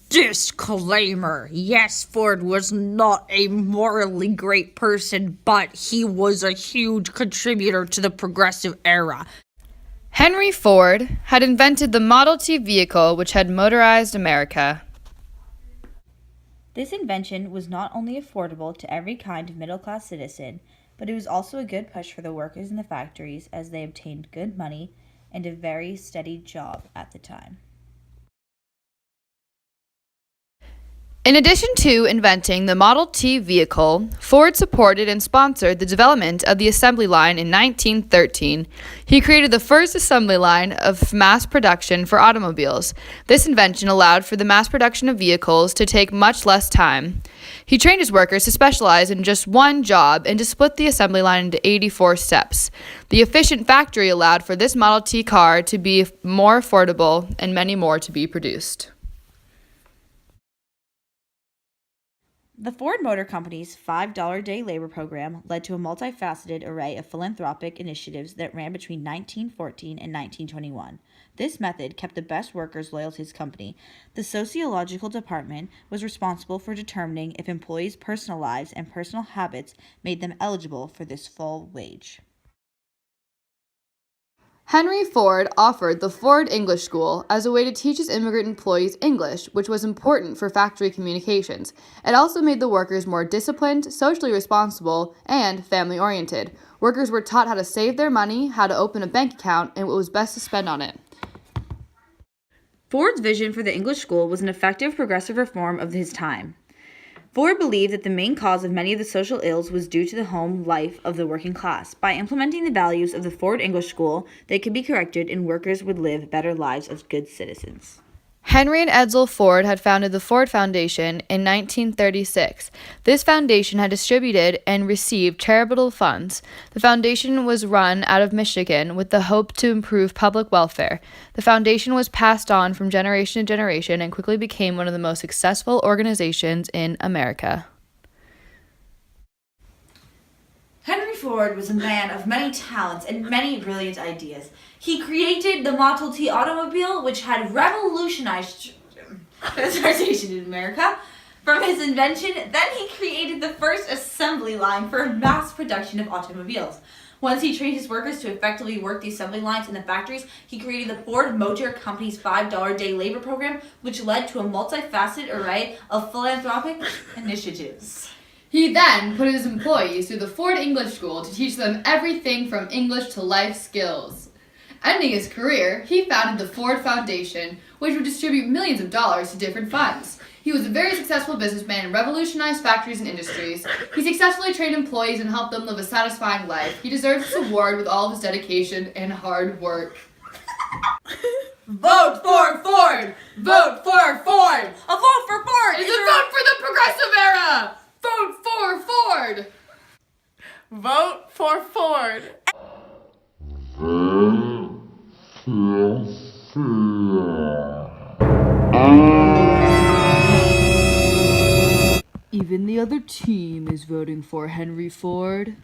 Disclaimer. Yes, Ford was not a morally great person, but he was a huge contributor to the progressive era. Henry Ford had invented the Model T vehicle, which had motorized America. This invention was not only affordable to every kind of middle-class citizen, but it was also a good push for the workers in the factories as they obtained good money and a very steady job at the time. In addition to inventing the Model T vehicle, Ford supported and sponsored the development of the assembly line in 1913. He created the first assembly line of mass production for automobiles. This invention allowed for the mass production of vehicles to take much less time. He trained his workers to specialize in just one job and to split the assembly line into 84 steps. The efficient factory allowed for this Model T car to be more affordable and many more to be produced. The Ford Motor Company's $5 day labor program led to a multifaceted array of philanthropic initiatives that ran between 1914 and 1921. This method kept the best workers loyal to his company. The sociological department was responsible for determining if employees' personal lives and personal habits made them eligible for this full wage. Henry Ford offered the Ford English School as a way to teach his immigrant employees English, which was important for factory communications. It also made the workers more disciplined, socially responsible, and family-oriented. Workers were taught how to save their money, how to open a bank account, and what was best to spend on it. Ford's vision for the English school was an effective progressive reform of his time. Ford believed that the main cause of many of the social ills was due to the home life of the working class. By implementing the values of the Ford English School, they could be corrected and workers would live better lives as good citizens. Henry and Edsel Ford had founded the Ford Foundation in 1936. This foundation had distributed and received charitable funds. The foundation was run out of Michigan with the hope to improve public welfare. The foundation was passed on from generation to generation and quickly became one of the most successful organizations in America. Henry Ford was a man of many talents and many brilliant ideas. He created the Model T automobile, which had revolutionized transportation in America. From his invention, then he created the first assembly line for mass production of automobiles. Once he trained his workers to effectively work the assembly lines in the factories, he created the Ford Motor Company's $5 day labor program, which led to a multifaceted array of philanthropic initiatives. He then put his employees through the Ford English School to teach them everything from English to life skills. Ending his career, he founded the Ford Foundation, which would distribute millions of dollars to different funds. He was a very successful businessman and revolutionized factories and industries. He successfully trained employees and helped them live a satisfying life. He deserves this award with all of his dedication and hard work. Vote for Ford! Vote for Ford! A vote for Ford! It's a vote for the progressive era! Vote for Ford! Vote for Ford! Even the other team is voting for Henry Ford.